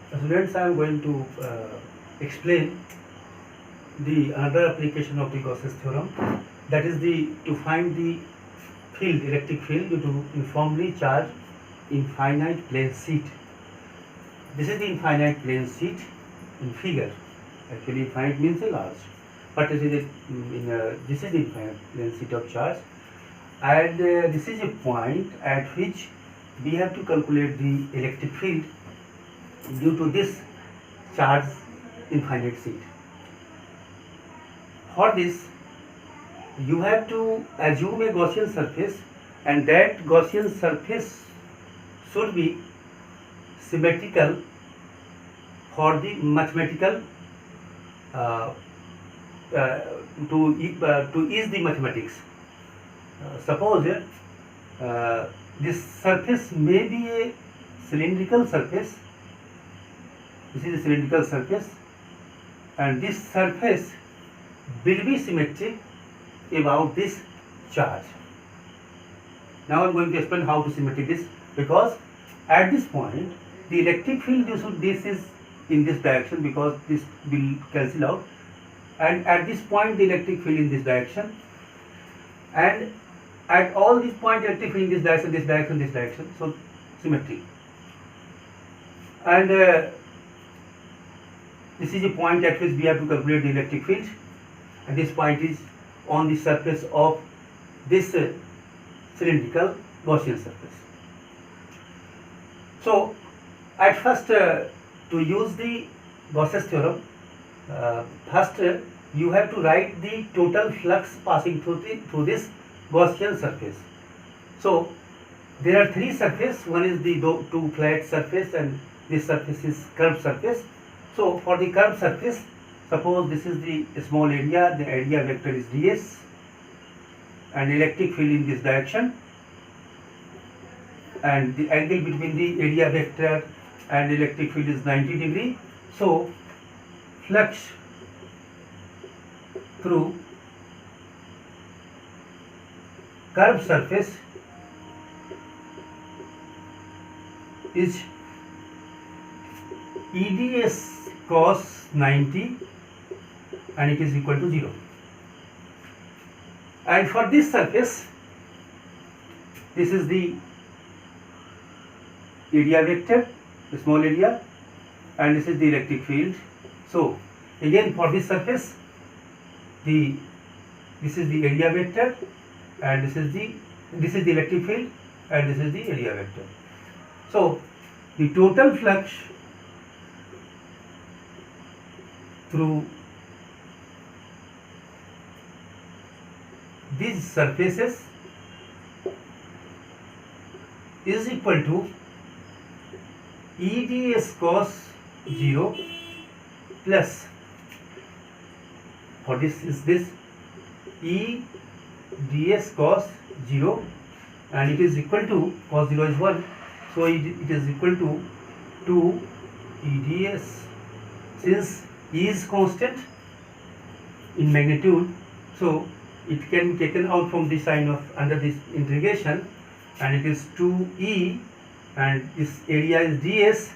Students, I am going to explain the another application of the Gauss's theorem, that is the to find the field, electric field due to uniformly charged infinite plane sheet. This is the infinite plane sheet in figure. Actually, infinite means a large, but this is this is the infinite plane sheet of charge, and this is a point at which we have to calculate the electric field due to this charge infinite sheet. For this, you have to assume a Gaussian surface, and that Gaussian surface should be symmetrical for the mathematical uh, to ease the mathematics. Suppose this surface may be a cylindrical surface. This is a cylindrical surface, and this surface will be symmetric about this charge. Now I am going to explain how to symmetric this, because at this point the electric field this is in this direction, because this will cancel out, and at this point the electric field in this direction, and at all these points electric field in this direction, this direction, this direction, so symmetry. And this is a point at which we have to calculate the electric field, and this point is on the surface of this cylindrical Gaussian surface. So at first, to use the Gauss's theorem, first you have to write the total flux passing through this Gaussian surface. So there are three surfaces. One is the two flat surface, and this surface is curved surface. So for the curved surface, suppose this is the small area, the area vector is ds, and electric field in this direction, and the angle between the area vector and electric field is 90 degree. So flux through curved surface is EDS cos 90, and it is equal to 0. And for this surface, this is the area vector, the small area, and this is the electric field. So again for this surface, this is the area vector, and this is the electric field, and this is the area vector. So the total flux through these surfaces is equal to EDS cos 0 plus, for this is this EDS cos 0, and it is equal to cos 0 is 1, so it is equal to 2 EDS. Since E is constant in magnitude, so it can be taken out from the sign of under this integration, and it is 2E, and this area is ds,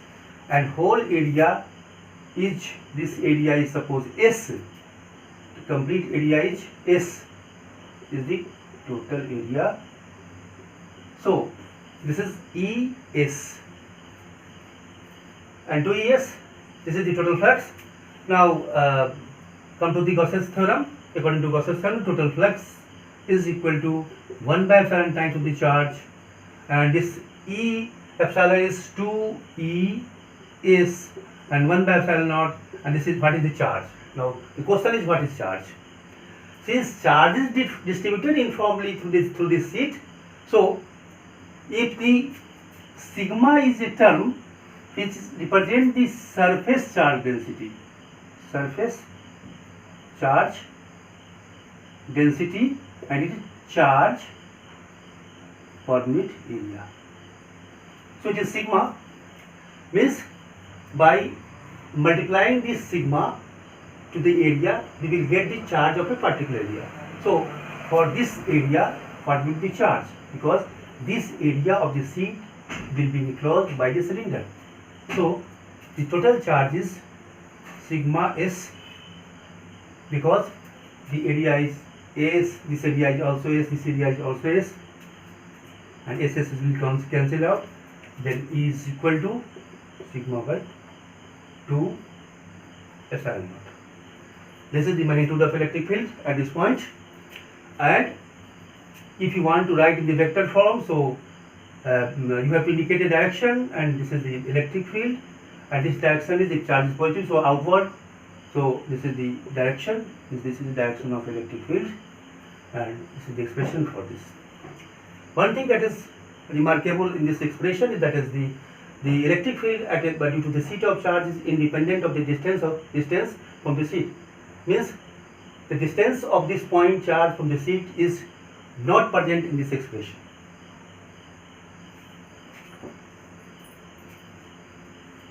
and whole area is, this area is suppose S, the complete area is S, is the total area. So this is ES, and 2ES, this is the total flux. Now come to the Gauss's theorem. According to Gauss's theorem, total flux is equal to 1 by epsilon times of the charge, and this E epsilon is 2E is, and 1 by epsilon naught, and this is what is the charge. Now the question is, what is charge? Since charge is distributed uniformly through this sheet, so if the sigma is a term which represents the surface charge density, and it is charge per unit area. So it is sigma, means by multiplying this sigma to the area, we will get the charge of a particular area. So for this area, what will be the charge? Because this area of the sheet will be enclosed by the cylinder. So the total charge is sigma S, because the area is S, this area is also S, this area is also S, and SS will cancel out, then E is equal to sigma by 2 epsilon naught. This is the magnitude of electric field at this point. And if you want to write in the vector form, so you have to indicate a direction, and this is the electric field, and this direction is, if charge is positive, so outward. So this is the direction, this is the direction of electric field, and this is the expression for this. One thing that is remarkable in this expression is that is the electric field at due to the seat of charge is independent of the distance from the seat. Means the distance of this point charge from the seat is not present in this expression.